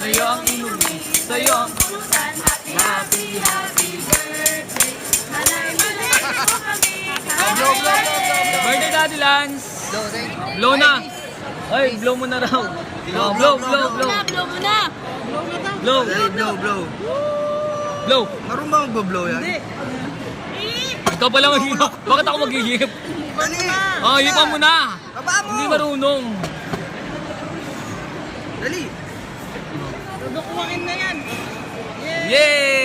Sa'yo ang inumin, sa'yo ang pulutan. Happy, happy birthday. Malay mo kami. Birthday Daddy Lance! Blow na! Ay, blow mo na raw. Blow. Blow mo na. Blow. Blow. Blow. Marunong ba mag-blow yan? Ikaw pala maghihip. Bakit ako maghihip? Dali! Oh, hipan mo na. Baba mo! Hindi marunong. Dali! Dudukuhain na yan. Yay!